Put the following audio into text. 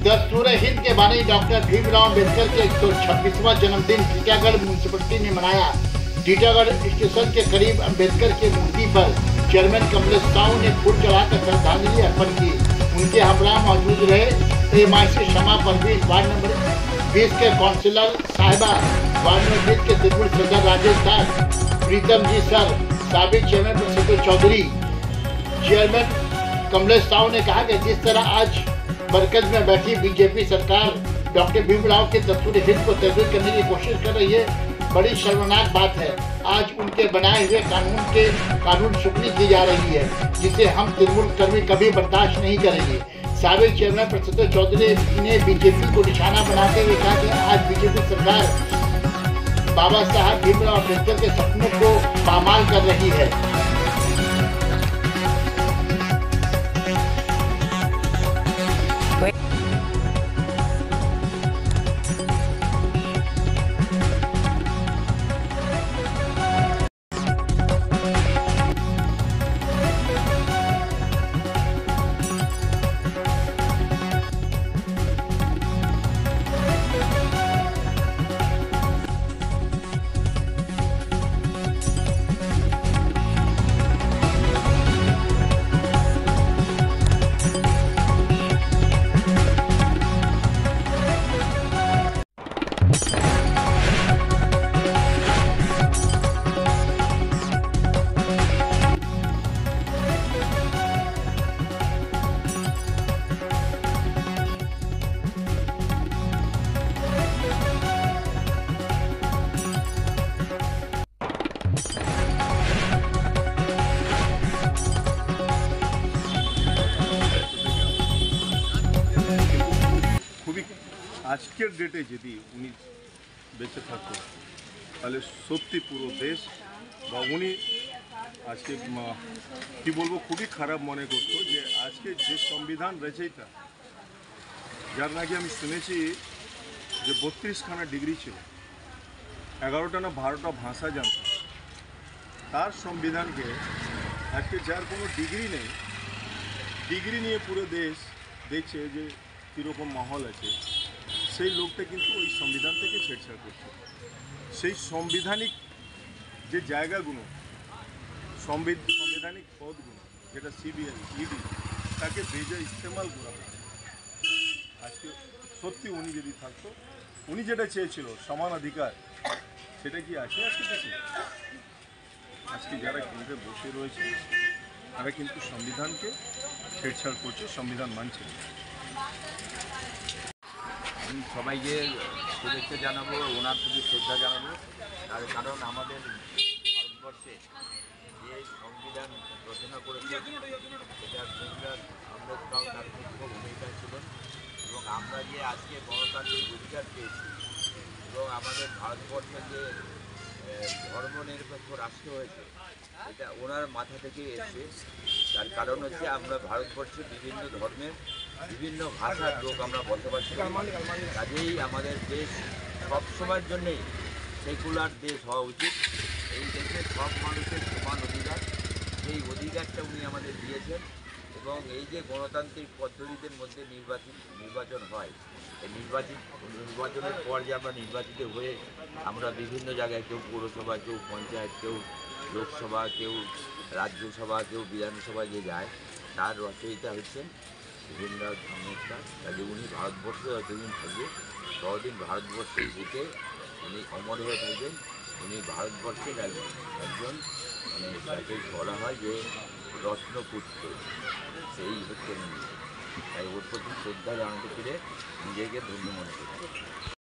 दस्तूर हिंद के बानी डॉक्टर भीमराव अम्बेडकर के 126वां जन्मदिन टीटागढ़ म्यूनिसिपैलिटी ने मनाया। टीटागढ़ स्टेशन के करीब अम्बेडकर की मूर्ति पर चेयरमैन कमलेश साहू ने फूल चढ़ाकर श्रद्धांजलि अर्पण की। उनके हमरा मौजूद रहे एमआईसी शमा परवीन, वार्ड नंबर 20 के काउंसिलर साहिबा, वार्ड नंबर 20 के त्रिपुर सदर राजेश दास, प्रीतम जी सर, साबिक चेयरमैन प्रसिद्ध चौधरी। चेयरमैन कमलेश साहू ने कहा कि जिस तरह आज मरकज में बैठी बीजेपी सरकार डॉक्टर भीमराव के दस्तूर हिंद को तब्दील करने की कोशिश कर रही है, बड़ी शर्मनाक बात है। आज उनके बनाए हुए कानून शुक्री की जा रही है, जिसे हम तृणमूल कर्मी कभी बर्दाश्त नहीं करेंगे। साबिक चेयरमैन प्रसिद्ध चौधरी ने बीजेपी को निशाना बनाते हुए कहा कि आज बीजेपी सरकार बाबा साहब भीमराव अम्बेडकर के सपनों को पामाल कर रही है। আজকের ডেটে যদি উনি বেঁচে থাকতো তাহলে সত্যি পুরো দেশ বা উনি আজকে কি বলবো খুবই খারাপ মনে করতো যে আজকে যে সংবিধান রচয়িতা, যার নাকি আমি শুনেছি যে 32খানা ডিগ্রি ছিল, 11টা না 12টা ভাষা জানত, তার সংবিধানকে আজকে যার কোনো ডিগ্রি নেই, ডিগ্রি নিয়ে পুরো দেশ দেখছে যে কীরকম মহল আছে, সেই লোকটা কিন্তু ওই সংবিধান থেকে ছেড়ছাড় করছে। সেই সাংবিধানিক যে জায়গাগুলো, সাংবিধানিক পদগুলো, যেটা সিবিআই ইডি, তাকে বেজা ইস্তেমাল করা হচ্ছে। আজকে সত্যি উনি যদি থাকতো, উনি যেটা চেয়েছিল সমান অধিকার, সেটা কি আছে আজকে দেখি? আজকে যারা কেন্দ্রে বসে রয়েছে তারা কিন্তু সংবিধানকে ছেড়ছাড় করছে, সংবিধান মানছে। আমি সবাইকে শুভেচ্ছা জানাবো, ওনার প্রতি শ্রদ্ধা জানাবো। তার কারণ আমাদের ভারতবর্ষে যে সংবিধান রচনা করেছে সেটা ভীমরাও আম্বেদকর তার মুখ্য ভূমিকা ছিলেন, এবং আমরা যে আজকে গণতান্ত্রিক অধিকার পেয়েছি এবং আমাদের ভারতবর্ষের যে ধর্মনিরপেক্ষ রাষ্ট্র হয়েছে, এটা ওনার মাথা থেকে এসেছে। তার কারণ হচ্ছে আমরা ভারতবর্ষে বিভিন্ন ধর্মের বিভিন্ন ভাষার লোক আমরা বসবাস করি, কাজেই আমাদের দেশ সবসময়ের জন্যেই সেকুলার দেশ হওয়া উচিত। এই দেশে সব মানুষের সমান অধিকার, সেই অধিকারটা উনি আমাদের দিয়েছেন। এবং এই যে গণতান্ত্রিক পদ্ধতিদের মধ্যে নির্বাচন হয়, এই নির্বাচনের পর যে আমরা নির্বাচিত হয়ে আমরা বিভিন্ন জায়গায়, কেউ পৌরসভা, কেউ পঞ্চায়েত, কেউ লোকসভা, কেউ রাজ্যসভা, কেউ বিধানসভা যে যায়, তার রচয়িতা হচ্ছেন ভীমরাও আম্বেদকর। কাজে উনি ভারতবর্ষে যতদিন থাকবে ততদিন ভারতবর্ষের বুকে উনি অমর হয়ে থাকবেন। উনি ভারতবর্ষের একজন তাকে বলা হয় যে রত্নপুত্র, সেই হচ্ছেন। তাই ওর প্রতি শ্রদ্ধা জানাতে পেরে নিজেকে ধন্য মনে করি।